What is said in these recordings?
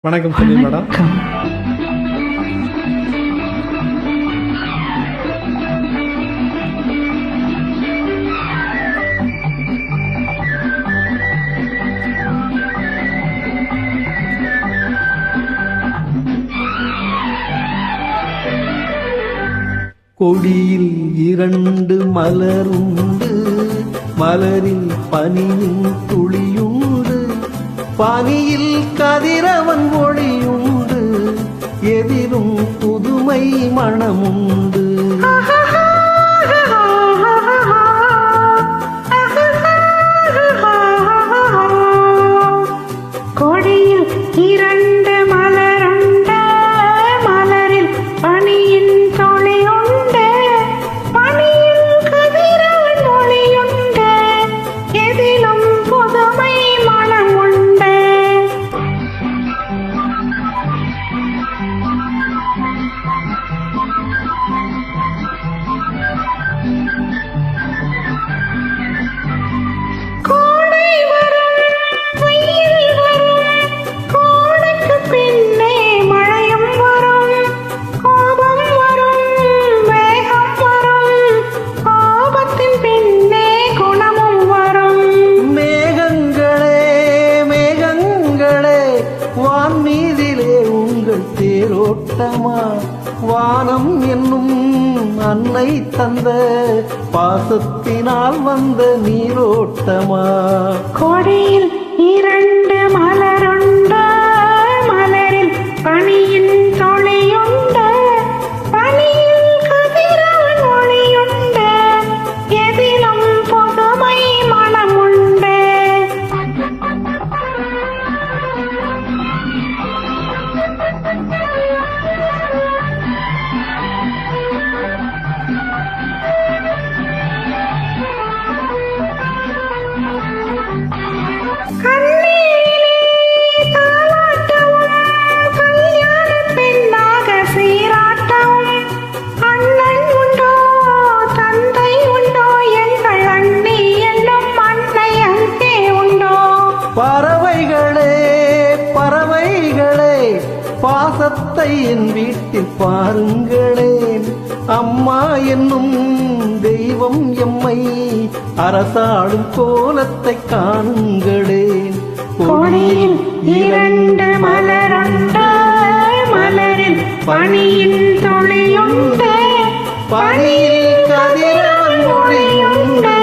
வணக்கம் செல்வி மேடம். கொடியில் 2 மலருண்டு, மலரில் பனியின் துளியுண்டு, பனியில் கதிரவன் ஒளியுண்டு, எதிரும் புதுமை மணமுண்டு. கொடியில் 2 மலருண்டு, மலரில் பனியின் துளியுண்டு, பனியில் கதிரவன் ஒளியுண்டு, எதிலும் புதுமை மணமுண்டு. கோடை வரும், வெயில் வரும், கோடைக்கு பின்னே மழையும் வரும், கோபம் வரும், வேகம் வரும், கோபத்தின் பின்னே குணமும் வரும். மேகங்களே மேகங்களே, வான் மீதிலே உங்கள் தேரோட்டமா, வானம் என்னும் அன்னை தந்த பாசத்தினால் வந்த நீரோட்டமா. கொடியில் 2 மலருண்டு, மலரில் பனியின் துளியுண்டு, பனியில் கதிரவன் ஒளியுண்டு, எதிலும் புதுமை மணமுண்டு. கண்ணீரிலே தாலாட்டவும், கல்யாண பெண்ணாக சீராட்டவும், அண்ணன் உண்டோ தந்தை உண்டோ, எங்கள் அண்ணி என்னும் அன்னை அங்கே உண்டோ. பறவைகளே பறவைகளே, பாசத்தை என் வீட்டில் பாருங்களேன், அம்மா என்னும் தெய்வம் எம்மை அரசாளும் கோலத்தை காணுங்களேன். கொடியில் 2 மலருண்டு, மலரில் பனியின் துளியுண்டு, பனியில் கதிரவன் ஒளியுண்டு,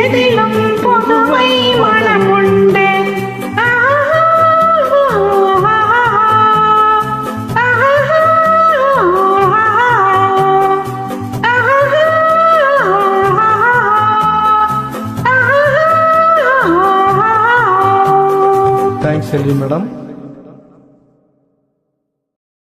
எதிலும் புதுமை மணமுண்டு. தேங்க்ஸ் செல்வி மேடம்.